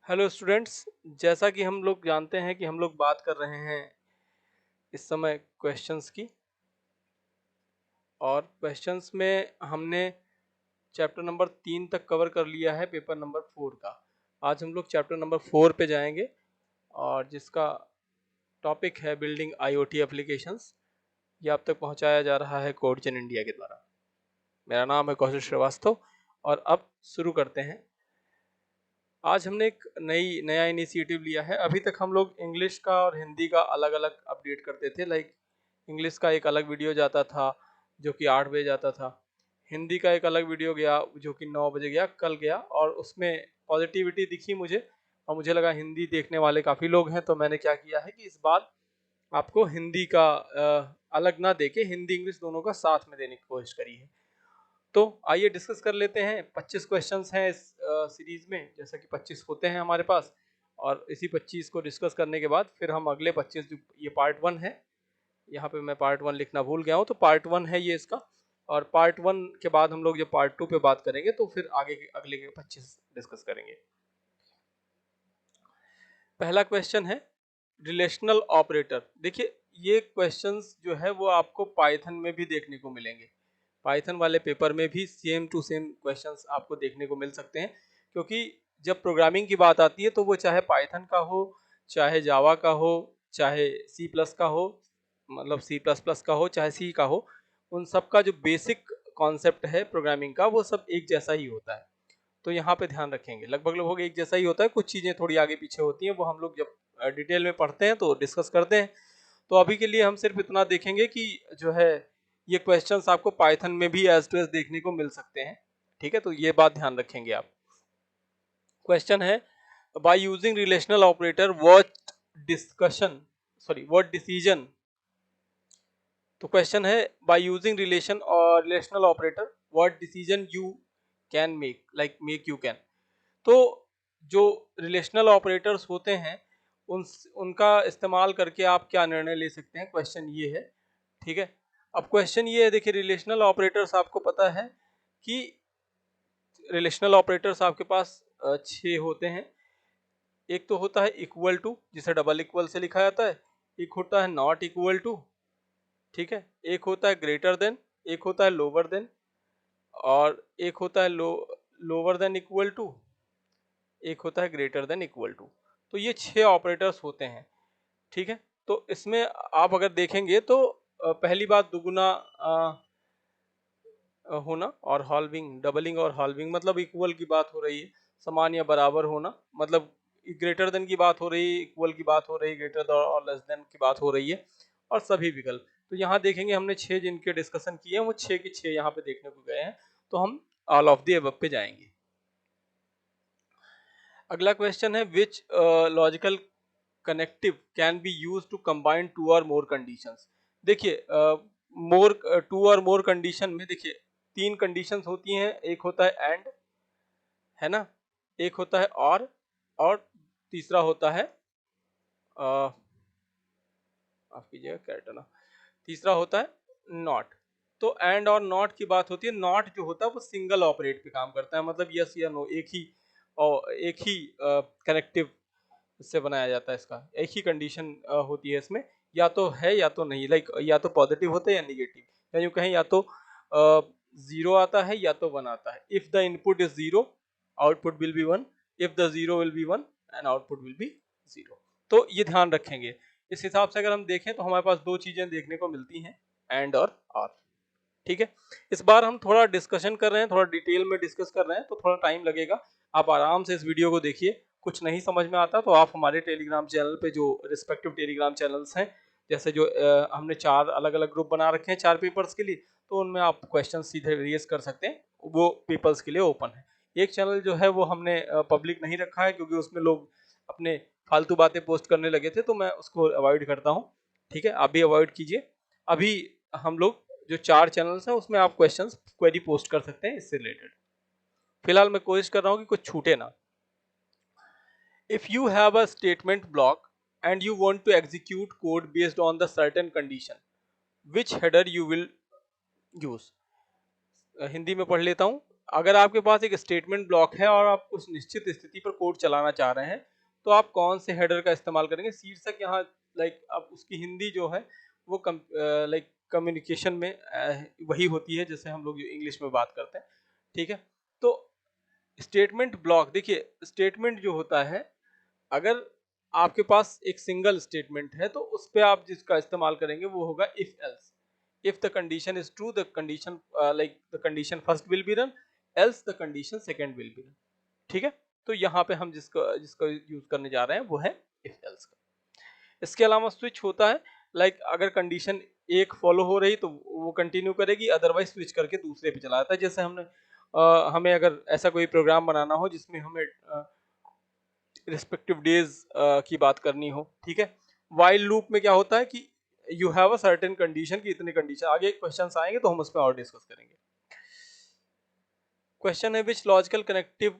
Hello students. जैसा कि हम लोग जानते हैं कि हम लोग बात कर रहे हैं इस समय क्वेश्चंस की, और क्वेश्चंस में हमने चैप्टर नंबर 3 तक कवर कर लिया है पेपर नंबर 4 का। आज हम लोग चैप्टर नंबर 4 पे जाएंगे और जिसका टॉपिक है बिल्डिंग आईओटी एप्लीकेशंस। ये आप तक पहुंचाया जा रहा है कोडजन इंडिया के द्वारा। मेरा नाम है कौशल श्रीवास्तव और अब शुरू करते हैं। आज हमने एक नया इनिशिएटिव लिया है। अभी तक हम लोग इंग्लिश का और हिंदी का अलग अलग अपडेट करते थे। लाइक इंग्लिश का एक अलग वीडियो जाता था जो कि 8 बजे जाता था, हिंदी का एक अलग वीडियो गया जो कि 9 बजे गया, कल गया, और उसमें पॉजिटिविटी दिखी मुझे और मुझे लगा हिंदी देखने वाले काफ़ी लोग हैं, तो मैंने क्या किया है कि इस बार आपको हिंदी का अलग ना देके हिंदी इंग्लिश दोनों का साथ में देने की कोशिश करी है। तो आइए डिस्कस कर लेते हैं। 25 क्वेश्चंस हैं इस सीरीज में, जैसा कि 25 होते हैं हमारे पास, और इसी 25 को डिस्कस करने के बाद फिर हम अगले 25, जो ये पार्ट 1 है, यहाँ पे मैं पार्ट 1 लिखना भूल गया हूँ, तो पार्ट 1 है ये इसका, और पार्ट 1 के बाद हम लोग जब पार्ट 2 पे बात करेंगे तो फिर आगे के अगले के 25 डिस्कस करेंगे। पहला क्वेश्चन है रिलेशनल ऑपरेटर। देखिए ये क्वेश्चंस जो है वो आपको पाइथन में भी देखने को मिलेंगे। पाइथन वाले पेपर में भी सेम टू सेम क्वेश्चंस आपको देखने को मिल सकते हैं, क्योंकि जब प्रोग्रामिंग की बात आती है तो वो चाहे पाइथन का हो, चाहे जावा का हो, चाहे सी प्लस का हो, मतलब सी प्लस प्लस का हो, चाहे सी का हो, उन सब का जो बेसिक कॉन्सेप्ट है प्रोग्रामिंग का वो सब एक जैसा ही होता है। तो यहाँ पे ध्यान रखेंगे, लगभग लगभग एक जैसा ही होता है। कुछ चीज़ें थोड़ी आगे पीछे होती हैं, वो हम लोग जब डिटेल में पढ़ते हैं तो डिस्कस करते हैं। तो अभी के लिए हम सिर्फ इतना देखेंगे कि जो है ये क्वेश्चंस आपको पाइथन में भी एज टू एज देखने को मिल सकते हैं। ठीक है, तो ये बात ध्यान रखेंगे आप। क्वेश्चन है by using relational operator what decision. तो क्वेश्चन है by using relational operator what decision you can make you can. तो जो रिलेशनल ऑपरेटर्स होते हैं उनका इस्तेमाल करके आप क्या निर्णय ले सकते हैं, क्वेश्चन ये है। ठीक है, अब क्वेश्चन ये है, देखिए रिलेशनल ऑपरेटर्स आपको पता है कि रिलेशनल ऑपरेटर्स आपके पास 6 होते हैं। एक तो होता है इक्वल टू, जिसे डबल इक्वल से लिखा जाता है। एक होता है नॉट इक्वल टू, ठीक है। एक होता है ग्रेटर देन, एक होता है लोअर देन, और एक होता है लोअर देन इक्वल टू, एक होता है ग्रेटर देन इक्वल टू। तो ये 6 ऑपरेटर्स होते हैं। ठीक है, तो इसमें आप अगर देखेंगे तो पहली बात दुगुना होना, और हॉल्विंग, डबलिंग और हॉल्विंग मतलब इक्वल की बात हो रही है, समान या बराबर होना, मतलब ग्रेटर देन की बात हो रही है, इक्वल की बात हो रही है, ग्रेटर देन और लेस देन की बात हो रही है, और सभी विकल्प। तो यहाँ देखेंगे हमने 6 जिनके डिस्कशन किए हैं वो 6 के 6 यहाँ पे देखने को गए हैं। तो हम ऑल ऑफ द अबव पे जाएंगे। अगला क्वेश्चन है which logical connective can be use to combine two or more conditions. देखिए more to or more condition में देखिए 3 कंडीशंस होती हैं। एक होता है एंड, है ना, एक होता है और तीसरा होता है माफ कीजिएगा कैरेक्टर ना, तीसरा होता है नॉट। तो एंड और नॉट की बात होती है। नॉट जो होता है वो सिंगल ऑपरेट पे काम करता है, मतलब यस या नो, एक ही कनेक्टिव से बनाया जाता है इसका, एक ही कंडीशन होती है इसमें, या तो है या तो नहीं, लाइक या तो पॉजिटिव होता है या निगेटिव, या यूँ कहें या तो जीरो आता है या तो वन आता है। If the input is zero output will be one, if the zero will be one and output will be zero. तो ये ध्यान रखेंगे। इस हिसाब से अगर हम देखें तो हमारे पास 2 चीजें देखने को मिलती हैं, एंड और। ठीक है, इस बार हम थोड़ा डिस्कशन कर रहे हैं, थोड़ा डिटेल में डिस्कस कर रहे हैं, तो थोड़ा टाइम लगेगा। आप आराम से इस वीडियो को देखिए। कुछ नहीं समझ में आता तो आप हमारे टेलीग्राम चैनल पे, जो रिस्पेक्टिव टेलीग्राम चैनल्स हैं, जैसे जो हमने 4 अलग अलग ग्रुप बना रखे हैं 4 पेपर्स के लिए, तो उनमें आप क्वेश्चन सीधे रेज कर सकते हैं, वो पेपर्स के लिए ओपन है। एक चैनल जो है वो हमने पब्लिक नहीं रखा है, क्योंकि उसमें लोग अपने फालतू बातें पोस्ट करने लगे थे, तो मैं उसको अवॉइड करता हूँ। ठीक है, आप भी अवॉइड कीजिए। अभी हम लोग जो 4 चैनल्स हैं उसमें आप क्वेश्चंस क्वेरी पोस्ट कर सकते हैं इससे रिलेटेड। फिलहाल मैं कोशिश कर रहा हूँ कि कुछ छूटे ना। If you have a statement block and you want to execute code based on the certain condition, which header you will use. Hindi में पढ़ लेता हूँ। अगर आपके पास एक स्टेटमेंट ब्लॉक है और आप उस निश्चित स्थिति पर कोड चलाना चाह रहे हैं, तो आप कौन से हेडर का इस्तेमाल करेंगे? शीर्षक यहाँ लाइक अब उसकी हिंदी जो है वो लाइक कम्युनिकेशन में वही होती है जैसे हम लोग इंग्लिश में बात करते हैं, ठीक है? तो स्टेटमेंट ब्लॉक, देखिए स्टेटमेंट जो होता है, अगर आपके पास एक सिंगल स्टेटमेंट है तो उस पे आप जिसका इस्तेमाल करेंगे वो होगा if else. If the condition is true, the condition like the condition first will be run, else the condition second will be run, ठीक है? तो यहाँ पे हम जिसका जिसका यूज करने जा रहे हैं वो है इफ एल्स का। इसके अलावा स्विच होता है, लाइक अगर कंडीशन एक फॉलो हो रही तो वो कंटिन्यू करेगी, अदरवाइज स्विच करके दूसरे पे चला जाता है। जैसे हमें अगर ऐसा कोई प्रोग्राम बनाना हो जिसमें हमें रिस्पेक्टिव डेज की बात करनी हो, ठीक है? वाइल लूप में क्या होता है कि you have a certain condition, की इतने कंडीशन, आगे क्वेश्चंस आएंगे तो हम उस पर और डिस्कस करेंगे। क्वेश्चन है which logical connective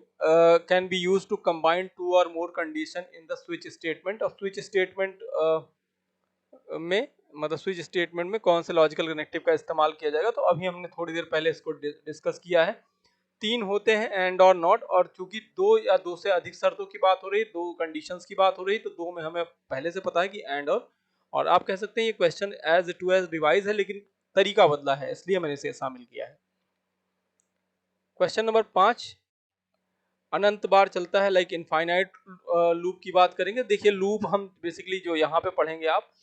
can be use to combine two or more condition in the switch statement. और स्विच स्टेटमेंट में मतलब स्विच स्टेटमेंट में कौन से लॉजिकल कनेक्टिव का इस्तेमाल किया जाएगा? तो अभी हमने थोड़ी देर पहले इसको डिस्कस किया है। तीन होते हैं, एंड और नॉट, और चूंकि दो या दो से अधिक शर्तों की बात हो रही है, दो कंडीशंस की बात हो रही है, तो दो में हमें पहले से पता है कि एंड और आप कह सकते हैं ये question as to as revise है, लेकिन तरीका बदला है, इसलिए मैंने इसे शामिल किया है। क्वेश्चन नंबर 5 अनंत बार चलता है, लाइक इनफाइनाइट लूप की बात करेंगे। देखिए लूप हम बेसिकली जो यहाँ पे पढ़ेंगे आप,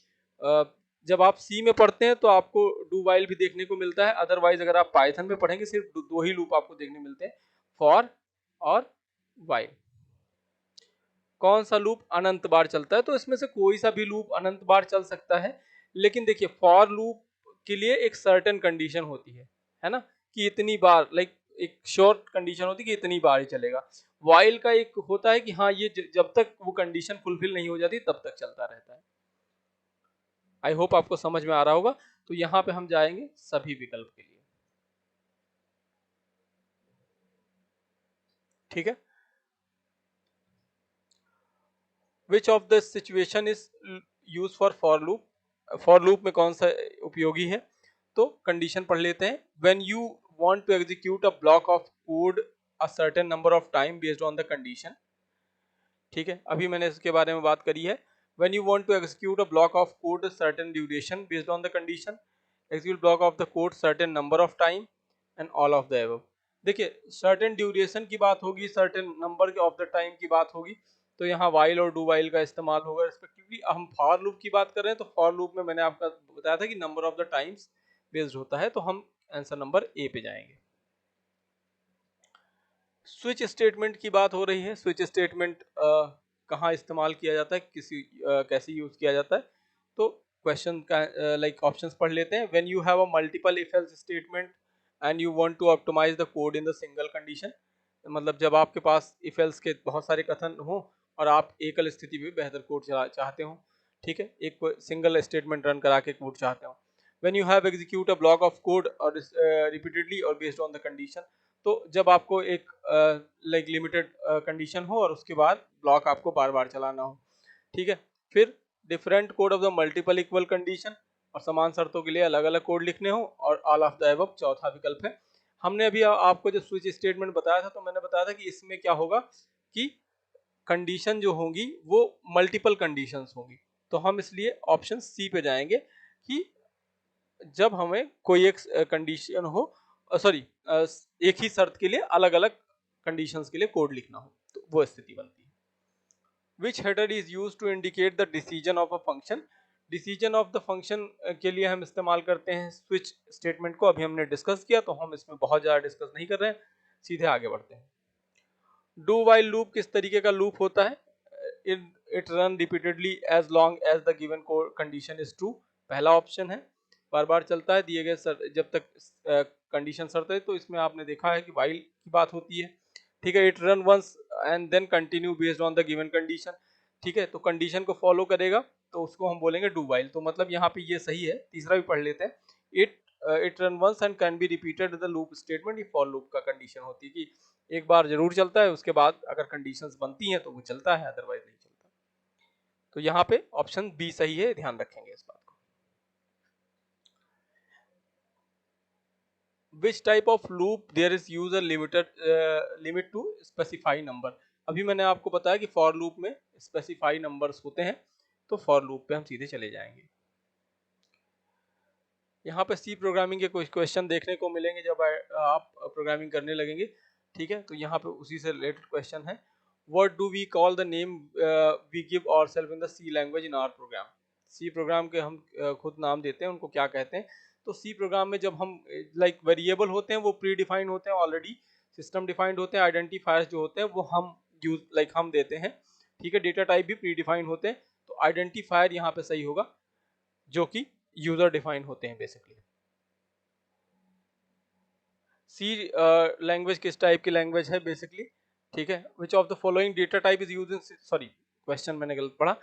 जब आप सी में पढ़ते हैं तो आपको डू वाइल भी देखने को मिलता है, अदरवाइज अगर आप पाइथन में पढ़ेंगे सिर्फ दो ही लूप आपको देखने मिलते हैं, फॉर और वाइल। कौन सा लूप अनंत बार चलता है? तो इसमें से कोई सा भी लूप अनंत बार चल सकता है, लेकिन देखिए फॉर लूप के लिए एक सर्टेन कंडीशन होती है ना, कि इतनी बार, लाइक एक शॉर्ट कंडीशन होती है कि इतनी बार ही चलेगा। वाइल का एक होता है कि हाँ ये जब तक वो कंडीशन फुलफिल नहीं हो जाती तब तक चलता रहता है। आई होप आपको समझ में आ रहा होगा। तो यहाँ पे हम जाएंगे सभी विकल्प के लिए, ठीक है? Which of the situation is use for loop? For loop में कौन सा उपयोगी है? तो कंडीशन पढ़ लेते हैं। When you want to execute a block of code a certain number of time based on the condition, ठीक है? अभी मैंने इसके बारे में बात करी है। When you want to execute a block of code certain duration based on the condition, execute block of the code certain number of time, and all of the above. देखिए सर्टेन ड्यूरेशन की बात होगी, certain number of the time की बात होगी, तो यहाँ while और डू वाइल का इस्तेमाल होगा रिस्पेक्टिवली। हम फॉर लूप की बात कर रहे हैं तो फॉर लूप में मैंने आपका बताया था कि number of the times based होता है, तो हम आंसर नंबर ए पे जाएंगे। स्विच स्टेटमेंट की बात हो रही है। स्विच स्टेटमेंट कहाँ इस्तेमाल किया जाता है, कैसे यूज किया जाता है? तो क्वेश्चन का लाइक ऑप्शंस पढ़ लेते हैं। When you have a multiple if else statement and you want to optimise the code in the single condition, मतलब जब आपके पास इफ एल्स के बहुत सारे कथन हो और आप एकल स्थिति में बेहतर कोड चाहते हो, ठीक है, एक सिंगल स्टेटमेंट रन करा के कोड चाहते हो। When you have execute a block of code और रिपीटेडली और बेस्ड ऑन द कंडीशन, तो जब आपको एक लाइक लिमिटेड कंडीशन हो और उसके बाद ब्लॉक आपको बार बार चलाना हो, ठीक है? फिर different code of the multiple equal condition, और समान शर्तों के लिए अलग अलग कोड लिखने हो, और ऑल ऑफ द अबव चौथा विकल्प है। हमने अभी आपको जो स्विच स्टेटमेंट बताया था, तो मैंने बताया था कि इसमें क्या होगा कि कंडीशन जो होंगी वो मल्टीपल कंडीशंस होंगी, तो हम इसलिए ऑप्शन सी पे जाएंगे कि जब हमें कोई एक कंडीशन हो, सॉरी एक ही शर्त के लिए अलग अलग कंडीशंस के लिए कोड लिखना हो, तो वो स्थिति बनती है। Which header is use to indicate the decision of a function? Decision of the function के लिए हम इस्तेमाल करते हैं स्विच स्टेटमेंट को। अभी हमने डिस्कस किया तो हम इसमें बहुत ज्यादा डिस्कस नहीं कर रहे हैं, सीधे आगे बढ़ते हैं। डू वाइल लूप किस तरीके का लूप होता है? It run repeatedly as long as the given condition is true, पहला ऑप्शन है। बार बार चलता है दिए गए जब तक कंडीशन शर्त है, तो इसमें आपने देखा है कि वाइल की बात होती है, ठीक है? It run once and then continue based on the given condition, ठीक है? तो कंडीशन को फॉलो करेगा तो उसको हम बोलेंगे डू वाइल। तो मतलब यहाँ पे ये सही है। तीसरा भी पढ़ लेते हैं। It it run once and can be repeated the loop statement, ये फॉर लूप का कंडीशन होती है कि एक बार जरूर चलता है, उसके बाद अगर कंडीशंस बनती हैं तो वो चलता है, अदरवाइज नहीं चलता। तो यहाँ पे ऑप्शन बी सही है, ध्यान रखेंगे इस बात को। Which type of loop there is user limited limit to specify number. अभी मैंने आपको बताया कि फॉर लूप में स्पेसिफाई नंबर्स होते हैं, तो फॉर लूप पे हम सीधे चले जाएंगे। यहाँ पे सी प्रोग्रामिंग के कुछ क्वेश्चन देखने को मिलेंगे जब आप प्रोग्रामिंग करने लगेंगे, ठीक है। तो यहाँ पे उसी से रिलेटेड क्वेश्चन है, what do we call the name we give ourself in the C language in our program. C program के हम खुद नाम देते हैं, उनको क्या कहते हैं। तो सी प्रोग्राम में जब हम लाइक वेरिएबल होते हैं वो प्री डिफाइंड होते हैं, ऑलरेडी सिस्टम डिफाइंड होते हैं, आइडेंटिफायर्स जो होते हैं वो हम यूज लाइक हम देते हैं, ठीक है। डेटा टाइप भी प्री डिफाइंड होते हैं, तो आइडेंटिफायर यहाँ पे सही होगा, जो कि यूजर डिफाइंड होते हैं बेसिकली। सी लैंग्वेज किस टाइप की लैंग्वेज है बेसिकली, ठीक है। Which of the following data type is used in, sorry question मैंने गलत पढ़ा,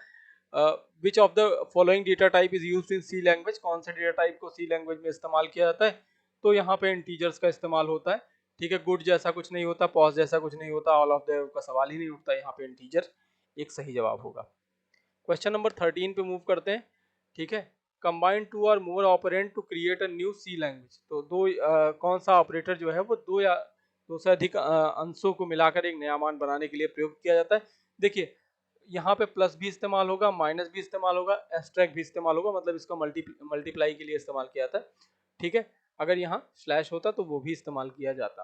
which of the following data type is used in C language, कौन से डेटा टाइप को सी लैंग्वेज में इस्तेमाल किया जाता है। तो यहाँ पे इंटीजर्स का इस्तेमाल होता है, ठीक है। गुड जैसा कुछ नहीं होता, पॉज जैसा कुछ नहीं होता, ऑल ऑफ द का सवाल ही नहीं उठता, यहाँ पे इंटीजर एक सही जवाब होगा। क्वेश्चन नंबर 13 पे मूव करते हैं, ठीक है। Combine two or more operand to create a new C language. तो कौन सा ऑपरेटर जो है वो दो या दो से अधिक अंशों को मिलाकर एक नया मान बनाने के लिए प्रयोग किया जाता है। देखिए यहाँ पे प्लस भी इस्तेमाल होगा, माइनस भी इस्तेमाल होगा, एस्ट्रैक्ट भी इस्तेमाल होगा, मतलब इसको मल्टीप्लाई के लिए इस्तेमाल किया जाता है, ठीक है। अगर यहाँ स्लैश होता तो वो भी इस्तेमाल किया जाता,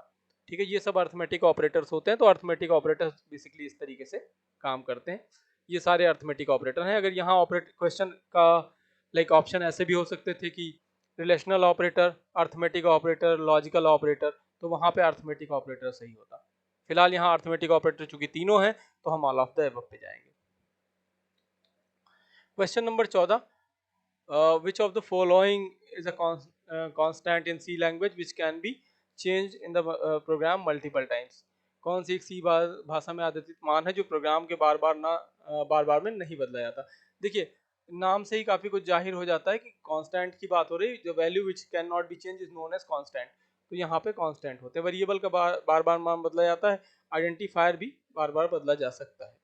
ठीक है। ये सब अर्थमेटिक ऑपरेटर्स होते हैं, तो अर्थमेटिक ऑपरेटर्स बेसिकली इस तरीके से काम करते हैं। ये सारे अर्थमेटिक ऑपरेटर हैं। अगर यहाँ ऑपरेट क्वेश्चन का लाइक ऑप्शन ऐसे भी हो सकते थे कि relational operator, arithmetic operator, logical operator, तो वहाँ पे अर्थमेटिक ऑपरेटर सही होता। फिलहाल यहाँ अर्थमेटिक ऑपरेटर चूंकि तीनों हैं, तो हम ऑल ऑफ द अबव पे जाएंगे। Question number 14, which of the following is a constant in C language which can be changed in the program multiple times। कौन सी एक सी भाषा में आदर्शित मान है जो प्रोग्राम के बार बार में नहीं बदला जाता। देखिए नाम से ही काफी कुछ जाहिर हो जाता है कि कांस्टेंट की बात हो रही है, जो value which can not be change is known as constant. तो यहाँ पे कांस्टेंट होते हैं, वेरिएबल का बार बार मान बदला जाता है, आइडेंटिफायर भी बार बार बदला जा सकता है।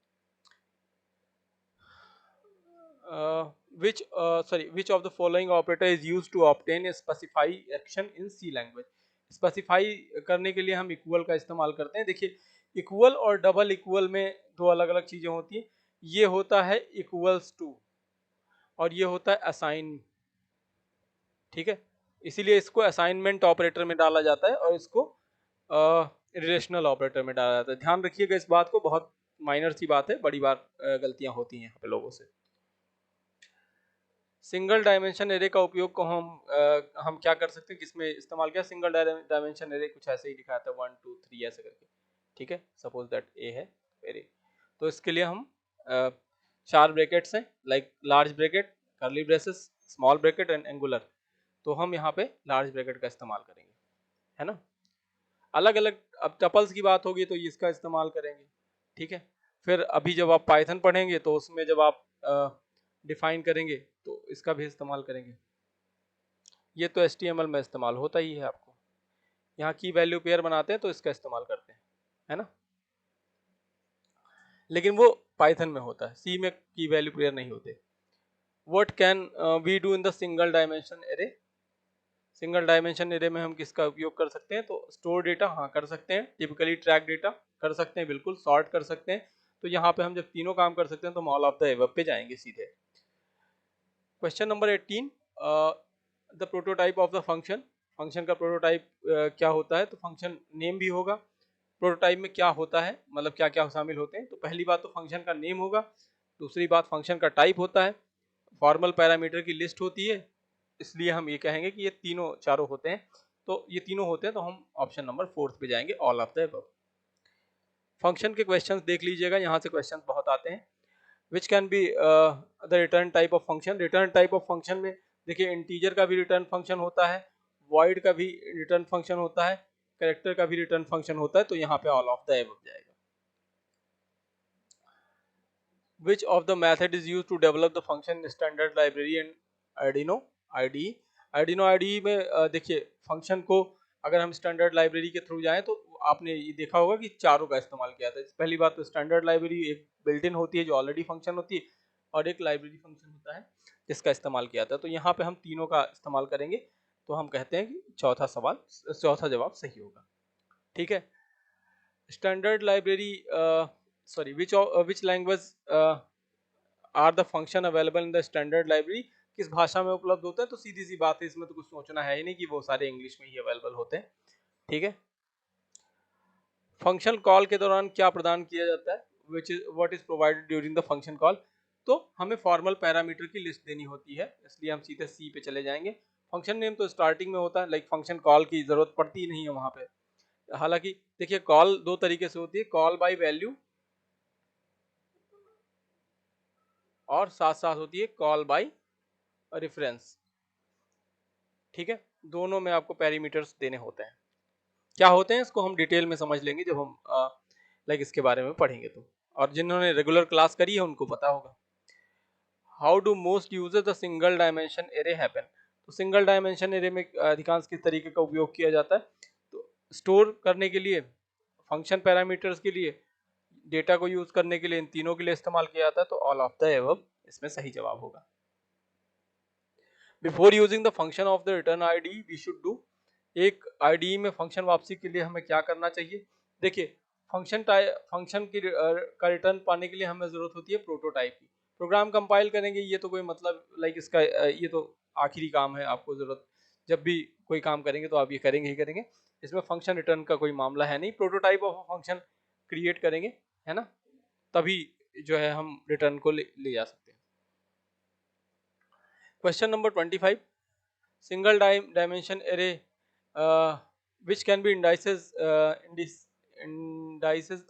which of the following operator is used to obtain a specify action in C language। Specify करने के लिए हम इक्वल का इस्तेमाल करते हैं। देखिए इक्वल और डबल इक्वल में दो अलग अलग चीजें होती हैं। ये होता है इक्वल्स टू और ये होता है असाइन, ठीक है। इसीलिए इसको असाइनमेंट ऑपरेटर में डाला जाता है और इसको रिलेशनल ऑपरेटर में डाला जाता है। ध्यान रखिएगा इस बात को, बहुत माइनर सी बात है, बड़ी बार गलतियां होती हैं यहाँ पे लोगों से। सिंगल डायमेंशन एरे का उपयोग को हम क्या कर सकते हैं, किसमें इस्तेमाल किया। सिंगल डायमेंशन एरे कुछ ऐसे ही लिखा था 1 2 3 ऐसे करके, ठीक है। सपोज दैट ए है एरे, तो इसके लिए हम चार ब्रैकेट्स हैं, like large bracket, curly braces, small bracket and angular. तो हम यहाँ पे लार्ज ब्रैकेट का इस्तेमाल करेंगे, है ना। अलग अलग अब टपल्स की बात होगी तो इसका इस्तेमाल करेंगे, ठीक है। फिर अभी जब आप पाइथन पढ़ेंगे तो उसमें जब आप डिफाइन करेंगे तो इसका भी इस्तेमाल करेंगे। ये तो HTML में इस्तेमाल होता ही है, आपको यहाँ की वैल्यू पेयर बनाते हैं तो इसका इस्तेमाल करते हैं, है ना। लेकिन वो पाइथन में होता है, सी में की वैल्यू पेयर नहीं होते। What can we do in the single dimension array. Single dimension array में हम किसका उपयोग कर सकते हैं, तो स्टोर डेटा हाँ कर सकते हैं, टिपिकली ट्रैक डेटा कर सकते हैं, बिल्कुल सॉर्ट कर सकते हैं। तो यहाँ पे हम जब तीनों काम कर सकते हैं तो हम ऑल ऑफ द अबव पे जाएंगे सीधे। Question number 18, the prototype of the function. Function का प्रोटोटाइप क्या होता है, तो फंक्शन नेम भी होगा। प्रोटोटाइप में क्या होता है, मतलब क्या क्या शामिल होते हैं, तो पहली बात तो फंक्शन का नेम होगा, दूसरी बात फंक्शन का टाइप होता है, फॉर्मल पैरामीटर की लिस्ट होती है, इसलिए हम ये कहेंगे कि ये तीनों चारों होते हैं। तो ये तीनों होते हैं तो हम ऑप्शन नंबर 4 पे जाएंगे, all of the above. Function के क्वेश्चंस देख लीजिएगा, यहाँ से क्वेश्चंस बहुत आते हैं। Which can be the return type of function. Return type of function में देखिए इंटीजर का भी रिटर्न फंक्शन होता है, वॉइड का भी रिटर्न फंक्शन होता है, कैरेक्टर का भी रिटर्न फंक्शन होता है, तो यहाँ पे ऑल ऑफ द अबव जाएगा। Which of the method is used to develop the function standard library and Arduino IDE। Arduino IDE में देखिए फंक्शन को अगर हम स्टैंडर्ड लाइब्रेरी के थ्रू जाएं तो आपने ये देखा होगा कि चारों का इस्तेमाल किया था। पहली बात तो स्टैंडर्ड लाइब्रेरी एक बिल्ट इन होती है जो ऑलरेडी फंक्शन होती है, और एक लाइब्रेरी फंक्शन होता है जिसका इस्तेमाल किया था। तो यहाँ पे हम तीनों का इस्तेमाल करेंगे, तो हम कहते हैं कि चौथा जवाब सही होगा। ठीक है। Standard library sorry which language are the function available in the standard library, किस भाषा में उपलब्ध होते हैं? तो सीधी सी बात है, इसमें तो कुछ सोचना है ही नहीं कि वो सारे इंग्लिश में ही अवेलेबल होते हैं। ठीक है। फंक्शन कॉल के दौरान क्या प्रदान किया जाता है? Which is what is provided during the function call. तो हमें फॉर्मल पैरामीटर की लिस्ट देनी होती है, इसलिए हम सीधे सी पे चले जाएंगे। फंक्शन नेम तो स्टार्टिंग में होता है, लाइक फंक्शन कॉल की जरूरत पड़ती नहीं है वहां पे। हालांकि देखिए कॉल दो तरीके से होती है, कॉल बाय वैल्यू और साथ साथ होती है कॉल बाय रेफरेंस। ठीक है, दोनों में आपको पैरामीटर्स देने होते हैं। क्या होते हैं इसको हम डिटेल में समझ लेंगे जब हम लाइक इसके बारे में पढ़ेंगे तो, और जिन्होंने रेगुलर क्लास करी है उनको पता होगा। How do most uses the single dimension array happen. तो सिंगल डायमेंशन एरे में अधिकांश किस तरीके का उपयोग किया जाता है? तो स्टोर करने के लिए, फंक्शन पैरामीटर्स के लिए, डेटा को यूज करने के लिए, इन तीनों के लिए इस्तेमाल किया जाता है। तो ऑल ऑफ द एबव इसमें सही जवाब होगा। Before using the function of the return ID we should do. एक आईडी में फंक्शन वापसी के लिए हमें क्या करना चाहिए? देखिए फंक्शन की का रिटर्न पाने के लिए हमें जरूरत होती है प्रोटोटाइप की। प्रोग्राम कंपाइल करेंगे, ये तो कोई मतलब लाइक इसका ये तो आखिरी काम है, आपको जरूरत जब भी कोई काम करेंगे तो आप ये करेंगे ही करेंगे। इसमें फंक्शन रिटर्न का कोई मामला है नहीं, प्रोटोटाइप ऑफ फंक्शन क्रिएट करेंगे, है ना, तभी जो है हम रिटर्न को ले जा सकते हैं। Question number 25, single dimension array which can be indices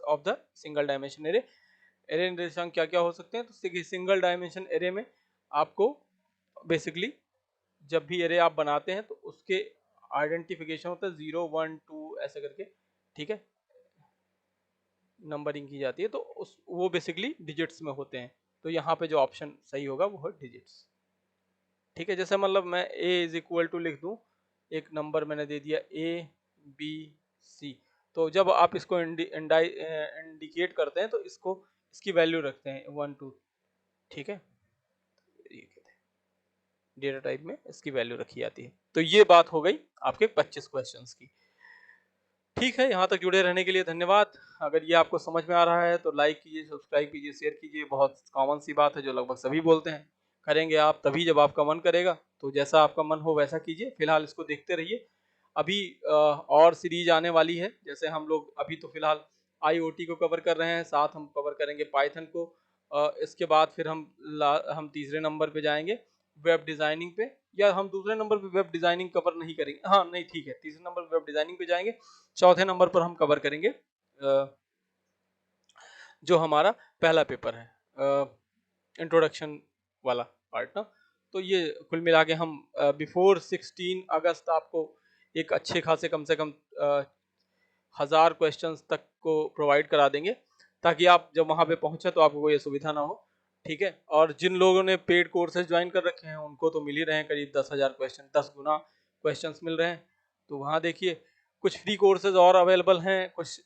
of the single dimension array। Array निर्देशांक क्या क्या हो सकते हैं? तो सिंगल डायमेंशन एरे में आपको बेसिकली जब भी एरे आप बनाते हैं तो उसके आइडेंटिफिकेशन होता है 0 1 2 ऐसे करके। ठीक है, नंबरिंग की जाती है, तो उस वो बेसिकली डिजिट्स में होते हैं। तो यहाँ पे जो ऑप्शन सही होगा वो है डिजिट्स। ठीक है, जैसे मतलब मैं a इज इक्वल टू लिख दूं, एक नंबर मैंने दे दिया ABC, तो जब आप इसको इंडिकेट करते हैं तो इसको इसकी वैल्यू रखते हैं 1 2। ठीक है, डेटा टाइप में इसकी वैल्यू रखी जाती है। तो ये बात हो गई आपके 25 क्वेश्चंस की। ठीक है, यहाँ तक जुड़े रहने के लिए धन्यवाद। अगर ये आपको समझ में आ रहा है तो लाइक कीजिए, सब्सक्राइब कीजिए, शेयर कीजिए। बहुत कॉमन सी बात है जो लगभग सभी बोलते हैं। करेंगे आप तभी जब आपका मन करेगा, तो जैसा आपका मन हो वैसा कीजिए। फिलहाल इसको देखते रहिए, अभी और सीरीज आने वाली है। जैसे हम लोग अभी तो फिलहाल IoT को कवर कर रहे हैं, साथ हम कवर करेंगे पाइथन को। इसके बाद फिर हम तीसरे नंबर पे जाएंगे वेब डिजाइनिंग पे, या हम दूसरे नंबर पे वेब डिजाइनिंग कवर नहीं करेंगे, हाँ नहीं ठीक है, तीसरे नंबर पे वेब डिजाइनिंग पे जाएंगे। चौथे नंबर पर हम कवर करेंगे जो हमारा पहला पेपर है, इंट्रोडक्शन वाला पार्ट ना। तो ये कुल मिला के हम बिफोर 16 अगस्त आपको एक अच्छे खासे कम से कम 1000 क्वेश्चंस तक को प्रोवाइड करा देंगे, ताकि आप जब वहां पे पहुंचे तो आपको कोई असुविधा ना हो। ठीक है, और जिन लोगों ने पेड कोर्सेज ज्वाइन कर रखे हैं उनको तो मिल ही रहे हैं करीब 10,000 क्वेश्चन, 10 गुना क्वेश्चंस मिल रहे हैं। तो वहाँ देखिए कुछ फ्री कोर्सेज और अवेलेबल हैं, कुछ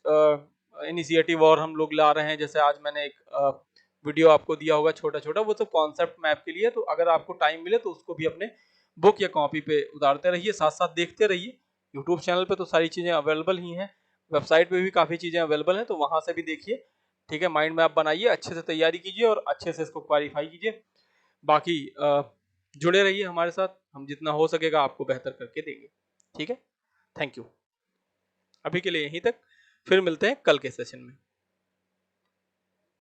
इनिशिएटिव और हम लोग ला रहे हैं। जैसे आज मैंने एक वीडियो आपको दिया होगा छोटा छोटा, वो तो कॉन्सेप्ट मैप के लिए। तो अगर आपको टाइम मिले तो उसको भी अपने बुक या कॉपी पे उतारते रहिए, साथ साथ देखते रहिए। यूट्यूब चैनल पे तो सारी चीज़ें अवेलेबल ही हैं, वेबसाइट पे भी काफ़ी चीज़ें अवेलेबल हैं, तो वहाँ से भी देखिए। ठीक है, माइंड मैप बनाइए, अच्छे से तैयारी कीजिए और अच्छे से इसको क्वालिफाई कीजिए। बाकी जुड़े रहिए हमारे साथ, हम जितना हो सकेगा आपको बेहतर करके देंगे। ठीक है, थैंक यू। अभी के लिए यहीं तक, फिर मिलते हैं कल के सेशन में।